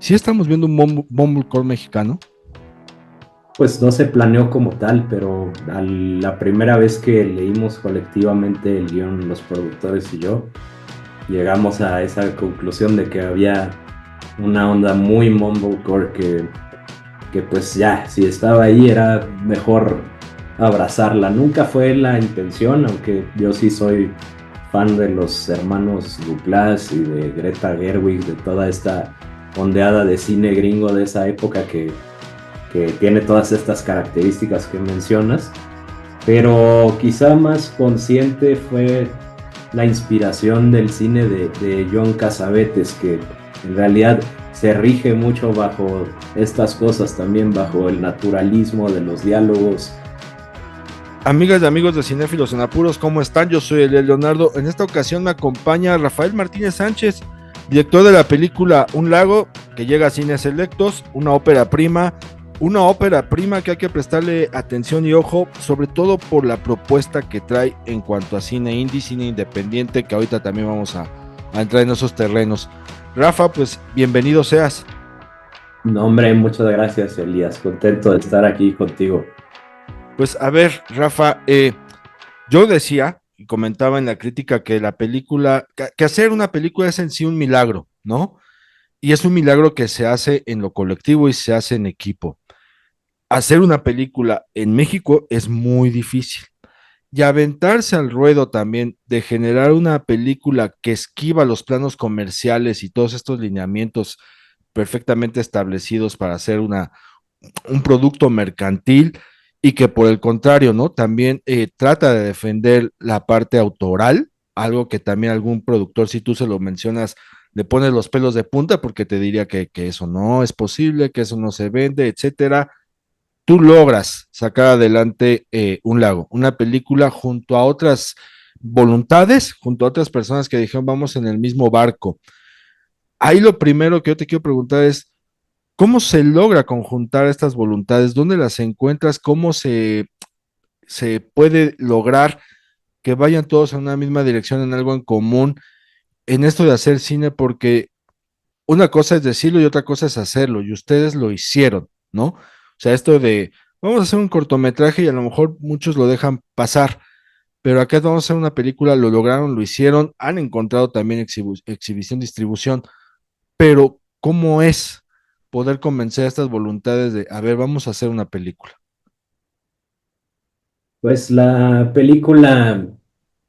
¿Sí estamos viendo un Mumblecore mexicano? Pues no se planeó como tal, pero la primera vez que leímos colectivamente el guión, los productores y yo, llegamos a esa conclusión de que había una onda muy mumblecore que pues ya, si estaba ahí era mejor abrazarla. Nunca fue la intención, aunque yo sí soy fan de los hermanos Duplass y de Greta Gerwig, de toda esta ondeada de cine gringo de esa época que tiene todas estas características que mencionas, pero quizá más consciente fue la inspiración del cine de John Cassavetes, que en realidad se rige mucho bajo estas cosas, también bajo el naturalismo de los diálogos. Amigas y amigos de Cinéfilos en Apuros, ¿cómo están? Yo soy Eliel Leonardo. En esta ocasión me acompaña Rafael Martínez Sánchez, director de la película Un Lago, que llega a cines selectos, una ópera prima que hay que prestarle atención y ojo, sobre todo por la propuesta que trae en cuanto a cine indie, cine independiente, que ahorita también vamos a entrar en esos terrenos. Rafa, pues bienvenido seas. No, hombre, muchas gracias, Elías. Contento de estar aquí contigo. Pues a ver, Rafa, yo decía y comentaba en la crítica que la película, que hacer una película es en sí un milagro, ¿no? Y es un milagro que se hace en lo colectivo y se hace en equipo. Hacer una película en México es muy difícil. Y aventarse al ruedo también de generar una película que esquiva los planos comerciales y todos estos lineamientos perfectamente establecidos para hacer un producto mercantil y que por el contrario, ¿no? También trata de defender la parte autoral, algo que también algún productor, si tú se lo mencionas, le pones los pelos de punta porque te diría que eso no es posible, que eso no se vende, etcétera. Tú logras sacar adelante Un Lago, una película junto a otras voluntades, junto a otras personas que dijeron vamos en el mismo barco. Ahí lo primero que yo te quiero preguntar es, ¿cómo se logra conjuntar estas voluntades? ¿Dónde las encuentras? ¿Cómo se puede lograr que vayan todos en una misma dirección, en algo en común, en esto de hacer cine? Porque una cosa es decirlo y otra cosa es hacerlo, y ustedes lo hicieron, ¿no? O sea, esto de, vamos a hacer un cortometraje y a lo mejor muchos lo dejan pasar, pero acá vamos a hacer una película, lo lograron, lo hicieron, han encontrado también exhibición, distribución, pero ¿cómo es poder convencer a estas voluntades de, a ver, vamos a hacer una película? Pues la película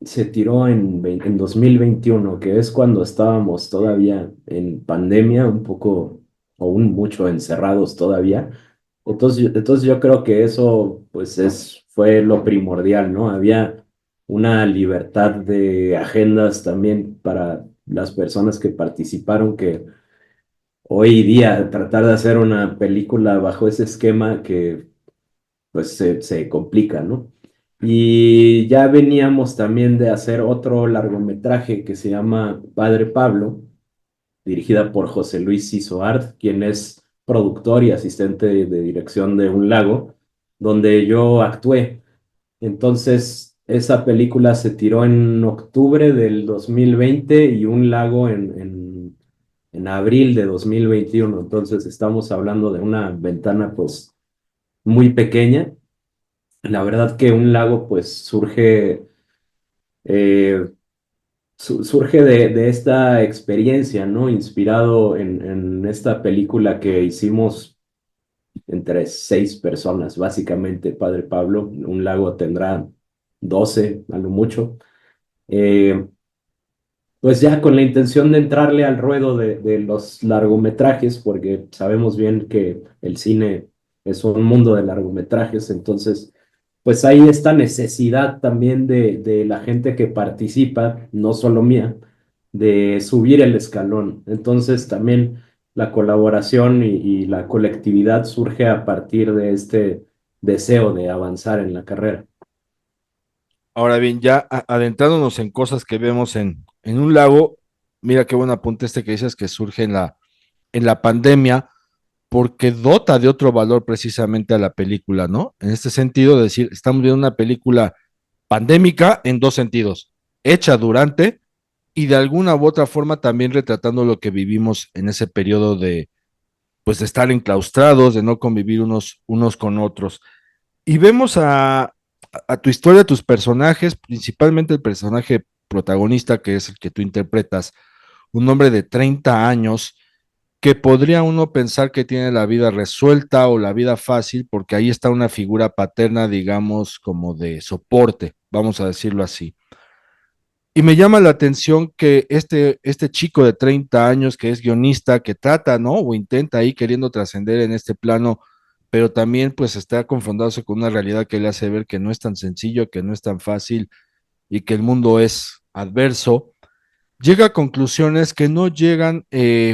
se tiró en 2021, que es cuando estábamos todavía en pandemia, un poco o un mucho encerrados todavía. Entonces yo creo que eso pues fue lo primordial, ¿no? Había una libertad de agendas también para las personas que participaron, que hoy día tratar de hacer una película bajo ese esquema que pues se complica, ¿no? Y ya veníamos también de hacer otro largometraje que se llama Padre Pablo, dirigida por José Luis Izoard, quien es productor y asistente de dirección de Un Lago, donde yo actué. Entonces, esa película se tiró en octubre del 2020 y Un Lago en abril de 2021. Entonces, estamos hablando de una ventana pues muy pequeña. La verdad que Un Lago pues eh, surge de esta experiencia, ¿no? Inspirado en esta película que hicimos entre 6 personas, básicamente, Padre Pablo. Un Lago tendrá 12 a lo mucho. Eh, pues ya con la intención de entrarle al ruedo de los largometrajes, porque sabemos bien que el cine es un mundo de largometrajes, entonces pues hay esta necesidad también de la gente que participa, no solo mía, de subir el escalón. Entonces también la colaboración y la colectividad surge a partir de este deseo de avanzar en la carrera. Ahora bien, ya adentrándonos en cosas que vemos en Un Lago, mira qué buen apunte este que dices que surge en la pandemia, porque dota de otro valor precisamente a la película, ¿no? En este sentido, de decir, estamos viendo una película pandémica en dos sentidos, hecha durante y de alguna u otra forma también retratando lo que vivimos en ese periodo pues de estar enclaustrados, de no convivir unos con otros. Y vemos a tu historia, a tus personajes, principalmente el personaje protagonista, que es el que tú interpretas, un hombre de 30 años, que podría uno pensar que tiene la vida resuelta o la vida fácil, porque ahí está una figura paterna, digamos, como de soporte, vamos a decirlo así. Y me llama la atención que este chico de 30 años que es guionista, que trata, ¿no? O intenta ahí queriendo trascender en este plano, pero también pues está confrontándose con una realidad que le hace ver que no es tan sencillo, que no es tan fácil y que el mundo es adverso, llega a conclusiones que no llegan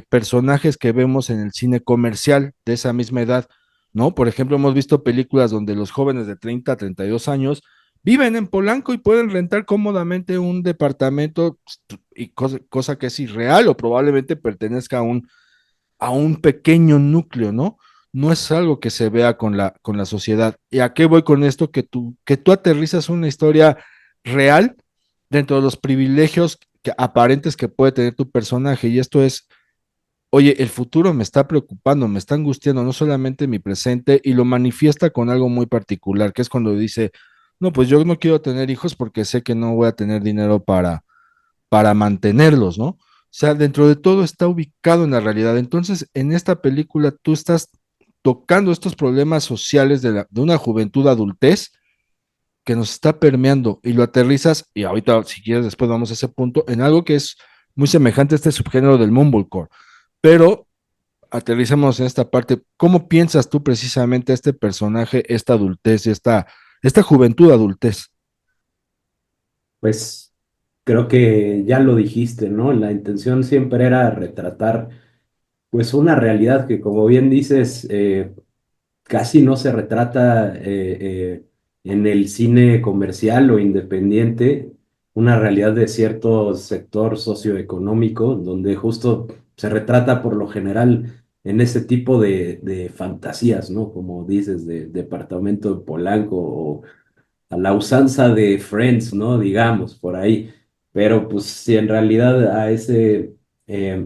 personajes que vemos en el cine comercial de esa misma edad, ¿no? Por ejemplo, hemos visto películas donde los jóvenes de 30 a 32 años viven en Polanco y pueden rentar cómodamente un departamento y cosa que es irreal o probablemente pertenezca a un pequeño núcleo, ¿no? No es algo que se vea con la sociedad. ¿Y a qué voy con esto? Que tú aterrizas una historia real dentro de los privilegios aparentes que puede tener tu personaje. Y esto es, oye, el futuro me está preocupando, me está angustiando, no solamente mi presente, y lo manifiesta con algo muy particular, que es cuando dice, no, pues yo no quiero tener hijos porque sé que no voy a tener dinero para mantenerlos, ¿no? O sea, dentro de todo está ubicado en la realidad. Entonces, en esta película tú estás tocando estos problemas sociales de una juventud adultez que nos está permeando y lo aterrizas, y ahorita, si quieres, después vamos a ese punto, en algo que es muy semejante a este subgénero del mumblecore. Pero aterrizamos en esta parte. ¿Cómo piensas tú precisamente a este personaje, esta adultez y esta juventud adultez? Pues creo que ya lo dijiste, ¿no? La intención siempre era retratar pues una realidad que, como bien dices, casi no se retrata en el cine comercial o independiente, una realidad de cierto sector socioeconómico, donde justo se retrata por lo general en ese tipo de fantasías, ¿no? Como dices, de departamento de Polanco o a la usanza de Friends, ¿no? Digamos, por ahí. Pero pues si en realidad a ese eh,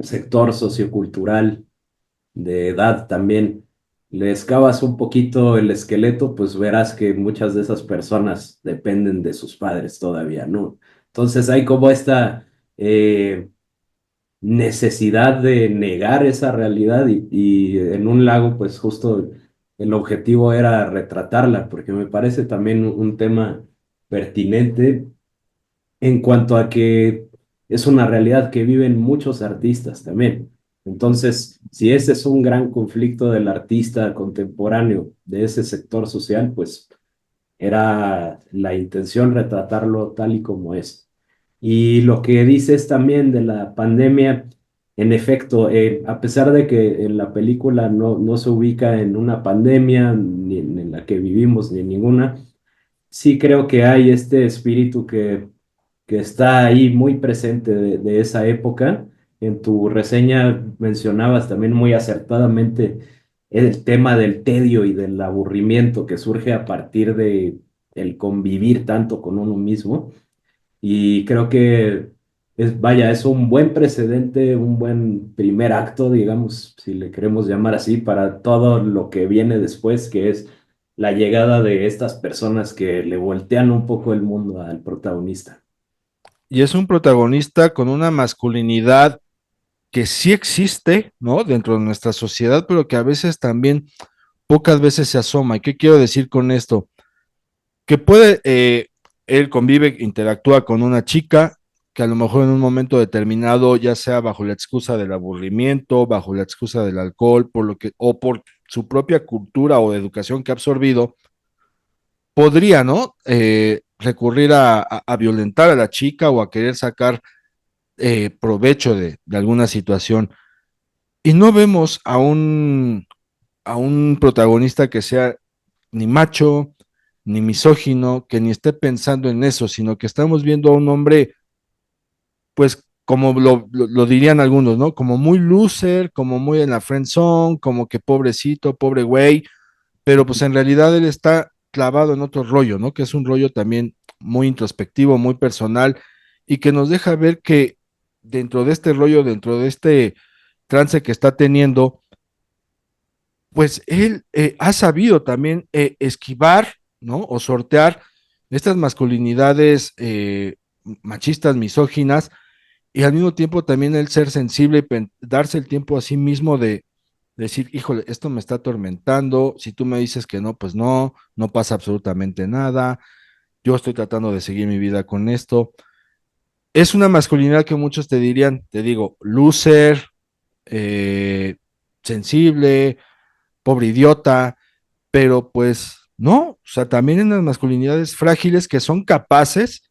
sector sociocultural de edad también le excavas un poquito el esqueleto, pues verás que muchas de esas personas dependen de sus padres todavía, ¿no? Entonces hay como esta necesidad de negar esa realidad y en un lago, pues justo el objetivo era retratarla, porque me parece también un tema pertinente en cuanto a que es una realidad que viven muchos artistas también. Entonces, si ese es un gran conflicto del artista contemporáneo de ese sector social, pues era la intención retratarlo tal y como es. Y lo que dices también de la pandemia, en efecto, a pesar de que en la película no se ubica en una pandemia, ni en la que vivimos, ni en ninguna, sí creo que hay este espíritu que está ahí muy presente de esa época. En tu reseña mencionabas también muy acertadamente el tema del tedio y del aburrimiento que surge a partir de el convivir tanto con uno mismo. Y creo que vaya, es un buen precedente, un buen primer acto, digamos, si le queremos llamar así, para todo lo que viene después, que es la llegada de estas personas que le voltean un poco el mundo al protagonista. Y es un protagonista con una masculinidad que sí existe, ¿no? Dentro de nuestra sociedad, pero que a veces también, pocas veces se asoma. ¿Y qué quiero decir con esto? Que puede, él convive, interactúa con una chica que a lo mejor en un momento determinado, ya sea bajo la excusa del aburrimiento, bajo la excusa del alcohol, o por su propia cultura o educación que ha absorbido, podría, ¿no? Recurrir a violentar a la chica o a querer sacar provecho de alguna situación. Y no vemos a un protagonista que sea ni macho, ni misógino, que ni esté pensando en eso, sino que estamos viendo a un hombre, pues, como lo dirían algunos, ¿no? Como muy loser, como muy en la friend zone, como que pobrecito, pobre güey, pero pues en realidad él está clavado en otro rollo, ¿no? Que es un rollo también muy introspectivo, muy personal, y que nos deja ver que dentro de este rollo, dentro de este trance que está teniendo, pues él ha sabido también esquivar, ¿no? O sortear estas masculinidades machistas, misóginas, y al mismo tiempo también el ser sensible y darse el tiempo a sí mismo de decir, híjole, esto me está atormentando, si tú me dices que no, pues no, no pasa absolutamente nada, yo estoy tratando de seguir mi vida con esto. Es una masculinidad que muchos te dirían, te digo, loser, eh, sensible, pobre idiota, pero pues no, o sea, también en las masculinidades frágiles que son capaces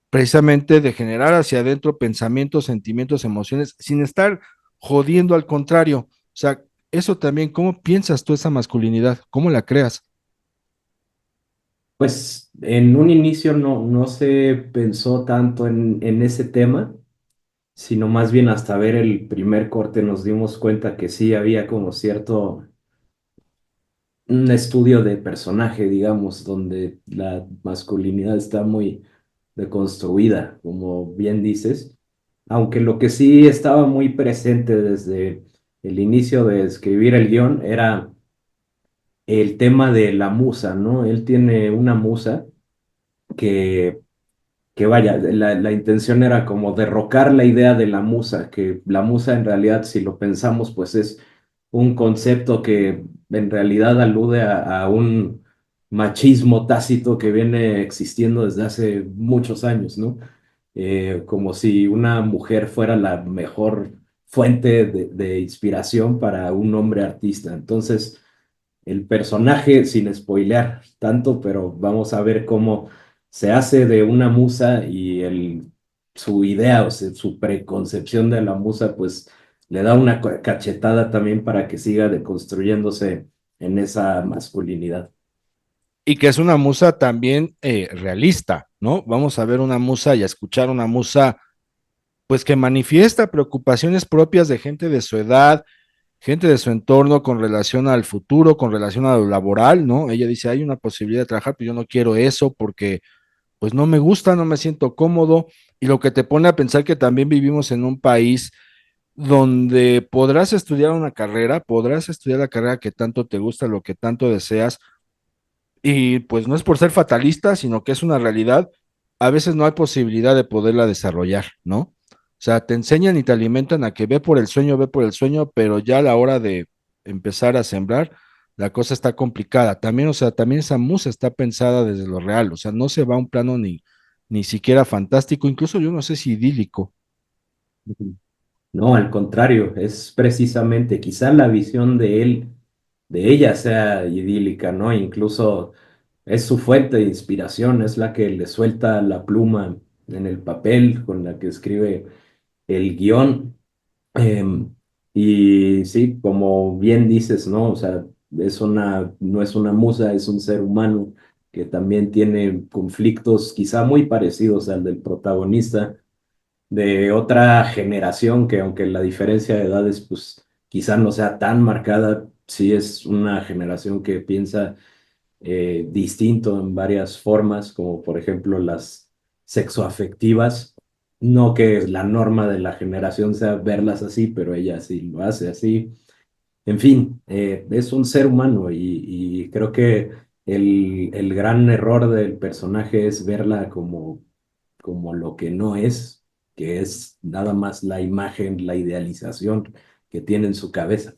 precisamente de generar hacia adentro pensamientos, sentimientos, emociones, sin estar jodiendo al contrario. O sea, eso también, ¿cómo piensas tú esa masculinidad? ¿Cómo la creas? Pues en un inicio no se pensó tanto en ese tema, sino más bien hasta ver el primer corte nos dimos cuenta que sí había como cierto, un estudio de personaje, digamos, donde la masculinidad está muy deconstruida, como bien dices, aunque lo que sí estaba muy presente desde el inicio de escribir el guión era el tema de la musa, ¿no? Él tiene una musa que vaya, la intención era como derrocar la idea de la musa, que la musa en realidad, si lo pensamos, pues es un concepto que en realidad alude a un machismo tácito que viene existiendo desde hace muchos años, ¿no? Como si una mujer fuera la mejor fuente de inspiración para un hombre artista. Entonces, el personaje, sin spoilear tanto, pero vamos a ver cómo se hace de una musa y su idea, o sea, su preconcepción de la musa, pues le da una cachetada también para que siga deconstruyéndose en esa masculinidad. Y que es una musa también realista, ¿no? Vamos a ver una musa y a escuchar una musa, pues que manifiesta preocupaciones propias de gente de su edad, gente de su entorno con relación al futuro, con relación a lo laboral, ¿no? Ella dice, hay una posibilidad de trabajar, pero yo no quiero eso porque pues no me gusta, no me siento cómodo, y lo que te pone a pensar que también vivimos en un país donde podrás estudiar una carrera, podrás estudiar la carrera que tanto te gusta, lo que tanto deseas, y pues no es por ser fatalista, sino que es una realidad, a veces no hay posibilidad de poderla desarrollar, ¿no? O sea, te enseñan y te alimentan a que ve por el sueño, pero ya a la hora de empezar a sembrar, la cosa está complicada. También, o sea, también esa musa está pensada desde lo real, o sea, no se va a un plano ni siquiera fantástico, incluso yo no sé si idílico. Ujú. No, al contrario, es precisamente quizá la visión de él, de ella sea idílica, ¿no? Incluso es su fuente de inspiración, es la que le suelta la pluma en el papel con la que escribe el guión. Em, y sí, como bien dices, ¿no? O sea, no es una musa, es un ser humano que también tiene conflictos quizá muy parecidos al del protagonista de otra generación que aunque la diferencia de edades pues quizá no sea tan marcada, sí es una generación que piensa distinto en varias formas, como por ejemplo las sexoafectivas. No que la norma de la generación sea verlas así, pero ella sí lo hace así. En fin, es un ser humano y creo que el gran error del personaje es verla como lo que no es, que es nada más la imagen, la idealización que tiene en su cabeza.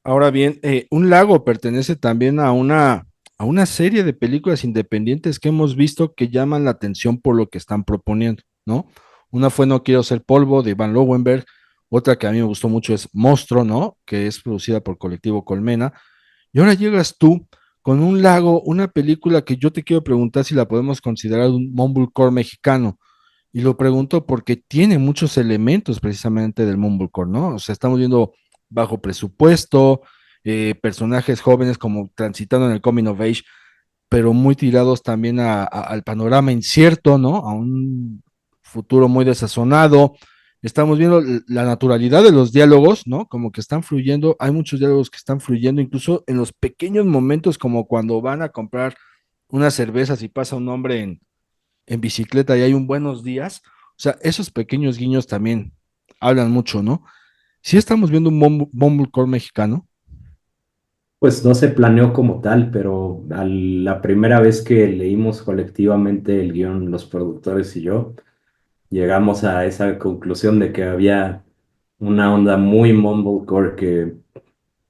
Ahora bien, Un Lago pertenece también a una serie de películas independientes que hemos visto que llaman la atención por lo que están proponiendo, ¿no? Una fue No Quiero Ser Polvo de Iván Lowenberg, otra que a mí me gustó mucho es Monstruo, ¿no? Que es producida por Colectivo Colmena. Y ahora llegas tú con Un Lago, una película que yo te quiero preguntar si la podemos considerar un mumblecore mexicano. Y lo pregunto porque tiene muchos elementos precisamente del mumblecore, ¿no? O sea, estamos viendo bajo presupuesto, personajes jóvenes como transitando en el coming of age, pero muy tirados también al panorama incierto, ¿no? A un futuro muy desazonado. Estamos viendo la naturalidad de los diálogos, ¿no? Como que están fluyendo, hay muchos diálogos que están fluyendo, incluso en los pequeños momentos como cuando van a comprar unas cervezas y pasa un hombre en bicicleta y hay un buenos días. O sea, esos pequeños guiños también hablan mucho, ¿no? Sí estamos viendo un mumblecore mexicano. Pues no se planeó como tal, pero la primera vez que leímos colectivamente el guión, los productores y yo, llegamos a esa conclusión de que había una onda muy mumblecore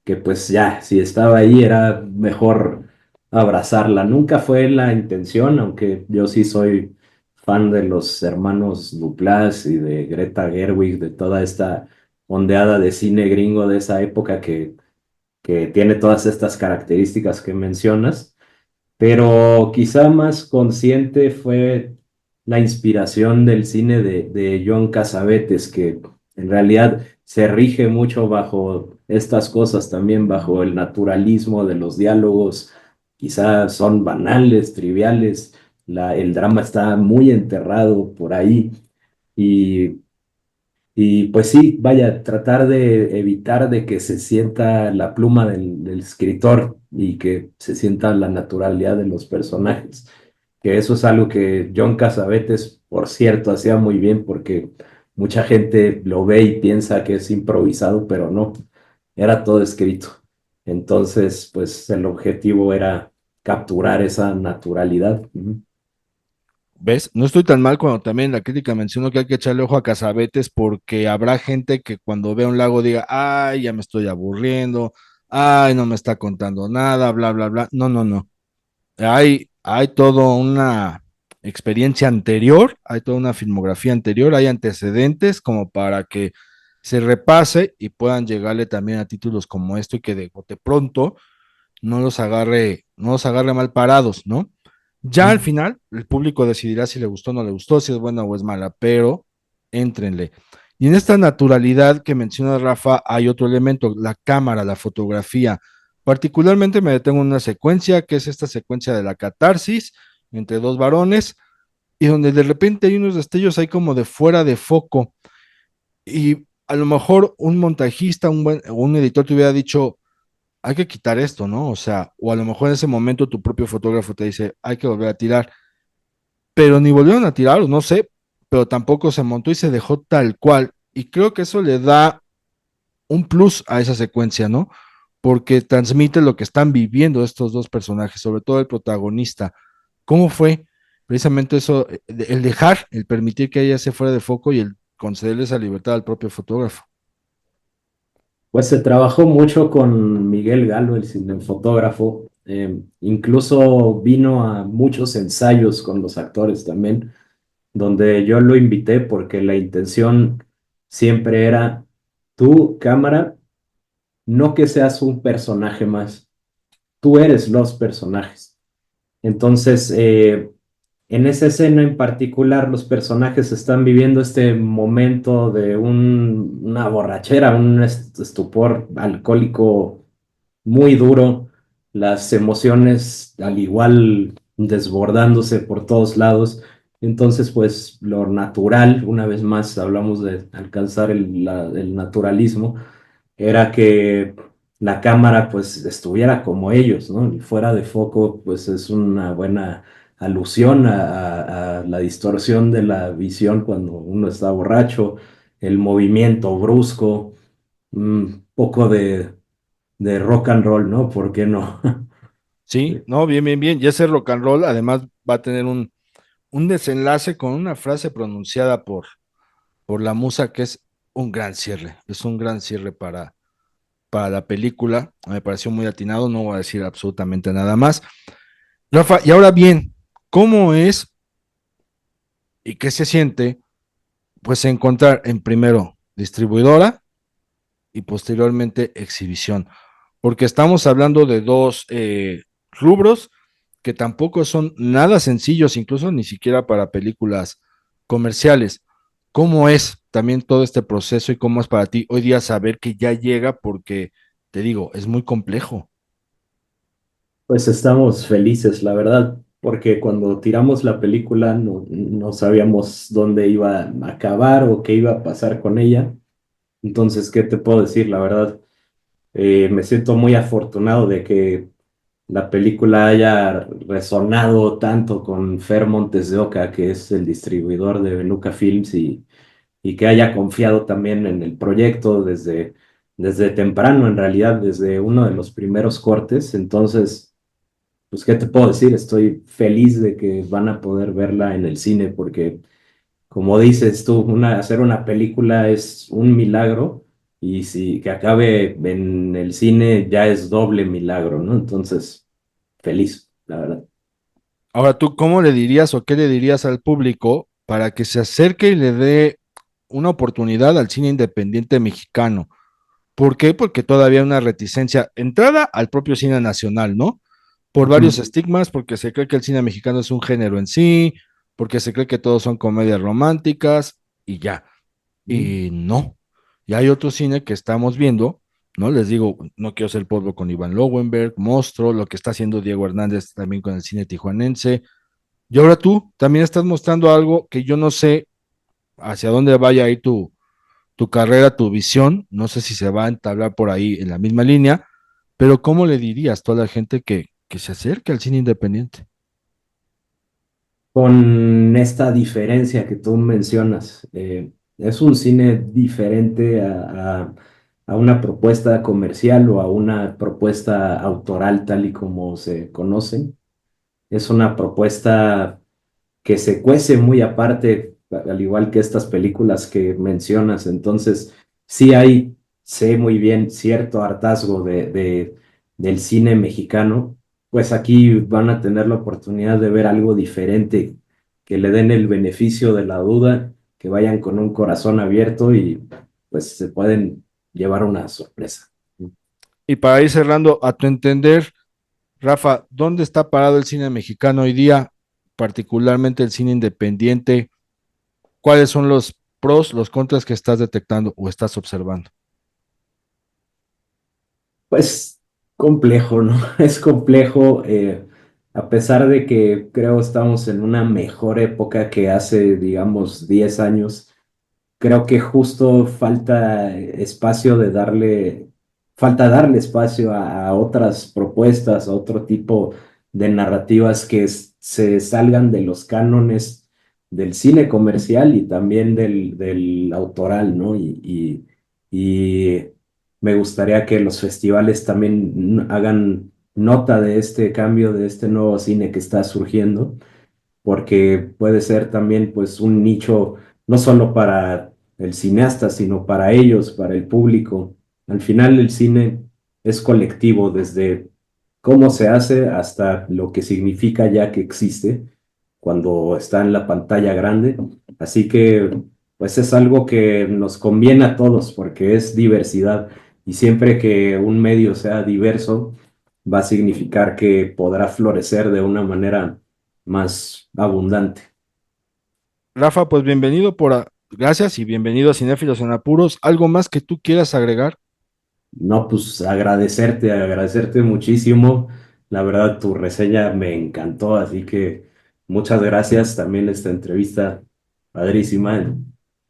que pues ya, si estaba ahí era mejor abrazarla. Nunca fue la intención, aunque yo sí soy fan de los hermanos Duplass y de Greta Gerwig, de toda esta ondeada de cine gringo de esa época que tiene todas estas características que mencionas, pero quizá más consciente fue la inspiración del cine de John Cassavetes, que en realidad se rige mucho bajo estas cosas también, bajo el naturalismo de los diálogos, quizá son banales, triviales, el drama está muy enterrado por ahí y pues sí, vaya, tratar de evitar de que se sienta la pluma del escritor y que se sienta la naturalidad de los personajes. Que eso es algo que John Cassavetes, por cierto, hacía muy bien porque mucha gente lo ve y piensa que es improvisado, pero no, era todo escrito. Entonces, pues el objetivo era capturar esa naturalidad. Ujú. ¿Ves? No estoy tan mal cuando también en la crítica menciono que hay que echarle ojo a Casabetes porque habrá gente que cuando vea un lago diga, ay, ya me estoy aburriendo, ay, no me está contando nada, bla, bla, bla. No, no, no. Hay toda una experiencia anterior, hay toda una filmografía anterior, hay antecedentes como para que se repase y puedan llegarle también a títulos como esto y que de bote pronto no los agarre mal parados, ¿no? Ya al Ujú. final, el público decidirá si le gustó o no le gustó, si es buena o es mala, pero éntrenle. Y en esta naturalidad que menciona Rafa, hay otro elemento, la cámara, la fotografía. Particularmente me detengo en una secuencia, que es esta secuencia de la catarsis entre dos varones, y donde de repente hay unos destellos ahí como de fuera de foco. Y a lo mejor un montajista, un editor te hubiera dicho, hay que quitar esto, ¿no? O sea, o a lo mejor en ese momento tu propio fotógrafo te dice, hay que volver a tirar, pero ni volvieron a tirar, o no sé, pero tampoco se montó y se dejó tal cual. Y creo que eso le da un plus a esa secuencia, ¿no? Porque transmite lo que están viviendo estos dos personajes, sobre todo el protagonista. ¿Cómo fue precisamente eso, el dejar, el permitir que ella se fuera de foco y el concederle esa libertad al propio fotógrafo? Pues se trabajó mucho con Miguel Galo, el cinefotógrafo. Incluso vino a muchos ensayos con los actores también, donde yo lo invité porque la intención siempre era tu cámara, no que seas un personaje más, tú eres los personajes. Entonces, en esa escena en particular, los personajes están viviendo este momento de una borrachera, un estupor alcohólico muy duro, las emociones al igual desbordándose por todos lados. Entonces, pues lo natural, una vez más hablamos de alcanzar el naturalismo, era que la cámara pues estuviera como ellos, ¿no? Y fuera de foco, pues es una buena alusión a la distorsión de la visión cuando uno está borracho, el movimiento brusco, un poco de rock and roll, ¿no? ¿Por qué no? Sí, no, bien, bien, bien. Y ese rock and roll además va a tener un desenlace con una frase pronunciada por la musa que es un gran cierre para la película. Me pareció muy atinado, no voy a decir absolutamente nada más. Rafa, y ahora bien, ¿cómo es y qué se siente? Pues encontrar en primero distribuidora y posteriormente exhibición, porque estamos hablando de dos rubros que tampoco son nada sencillos, incluso ni siquiera para películas comerciales. ¿Cómo es también todo este proceso y cómo es para ti hoy día saber que ya llega? Porque te digo, es muy complejo. Pues estamos felices, la verdad, porque cuando tiramos la película no sabíamos dónde iba a acabar o qué iba a pasar con ella. Entonces, ¿qué te puedo decir? La verdad, me siento muy afortunado de que la película haya resonado tanto con Fer Montes de Oca, que es el distribuidor de Beluca Films, y que haya confiado también en el proyecto desde desde temprano, en realidad, desde uno de los primeros cortes. Entonces, pues, ¿qué te puedo decir? Estoy feliz de que van a poder verla en el cine porque, como dices tú, hacer una película es un milagro y si que acabe en el cine ya es doble milagro, ¿no? Entonces, feliz, la verdad. Ahora, ¿tú cómo le dirías o qué le dirías al público para que se acerque y le dé una oportunidad al cine independiente mexicano? ¿Por qué? Porque todavía hay una reticencia, entrada al propio cine nacional, ¿no? Por varios Ujú. estigmas, porque se cree que el cine mexicano es un género en sí, porque se cree que todos son comedias románticas y ya. Y no. Y hay otro cine que estamos viendo, ¿no? Les digo, No quiero ser pueblo con Iván Lowenberg, Monstruo, lo que está haciendo Diego Hernández también con el cine tijuanense. Y ahora tú también estás mostrando algo que yo no sé hacia dónde vaya a ir tu carrera, tu visión, no sé si se va a entablar por ahí en la misma línea, pero ¿cómo le dirías tú a la gente que se acerque al cine independiente? Con esta diferencia que tú mencionas. Es un cine diferente a una propuesta comercial o a una propuesta autoral tal y como se conocen. Es una propuesta que se cuece muy aparte, al igual que estas películas que mencionas. Entonces, sí hay, sé muy bien, cierto hartazgo del cine mexicano, pues aquí van a tener la oportunidad de ver algo diferente, que le den el beneficio de la duda, que vayan con un corazón abierto y pues se pueden llevar una sorpresa. Y para ir cerrando, a tu entender, Rafa, ¿dónde está parado el cine mexicano hoy día, particularmente el cine independiente? ¿Cuáles son los pros, los contras que estás detectando o estás observando? Pues complejo, ¿no? Es complejo, a pesar de que creo estamos en una mejor época que hace, digamos, 10 años. Creo que justo falta darle espacio a otras propuestas, a otro tipo de narrativas que se salgan de los cánones del cine comercial y también del autoral, ¿no? Y me gustaría que los festivales también hagan nota de este cambio, de este nuevo cine que está surgiendo porque puede ser también pues un nicho no solo para el cineasta, sino para ellos, para el público. Al final el cine es colectivo desde cómo se hace hasta lo que significa ya que existe cuando está en la pantalla grande. Así que pues es algo que nos conviene a todos porque es diversidad y siempre que un medio sea diverso va a significar que podrá florecer de una manera más abundante. Rafa, pues bienvenido gracias y bienvenido a Cinéfilos en Apuros. ¿Algo más que tú quieras agregar? No, pues agradecerte muchísimo. La verdad, tu reseña me encantó, así que muchas gracias. También esta entrevista padrísima.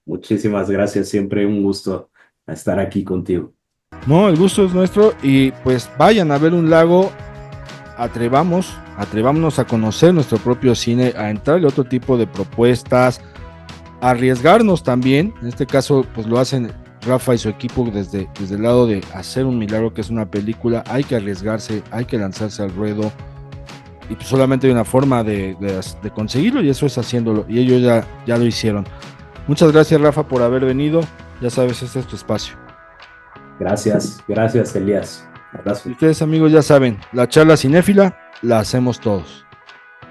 Muchísimas gracias, siempre un gusto estar aquí contigo. No, el gusto es nuestro y pues vayan a ver un lago, atrevámonos a conocer nuestro propio cine, a entrarle a otro tipo de propuestas, a arriesgarnos también. En este caso, pues lo hacen Rafa y su equipo desde el lado de hacer un milagro que es una película. Hay que arriesgarse, hay que lanzarse al ruedo y pues solamente hay una forma de conseguirlo y eso es haciéndolo. Y ellos ya lo hicieron. Muchas gracias, Rafa, por haber venido. Ya sabes, este es tu espacio. Gracias, Elías. Y Abrazo. ustedes, amigos, ya saben, la charla cinéfila la hacemos todos.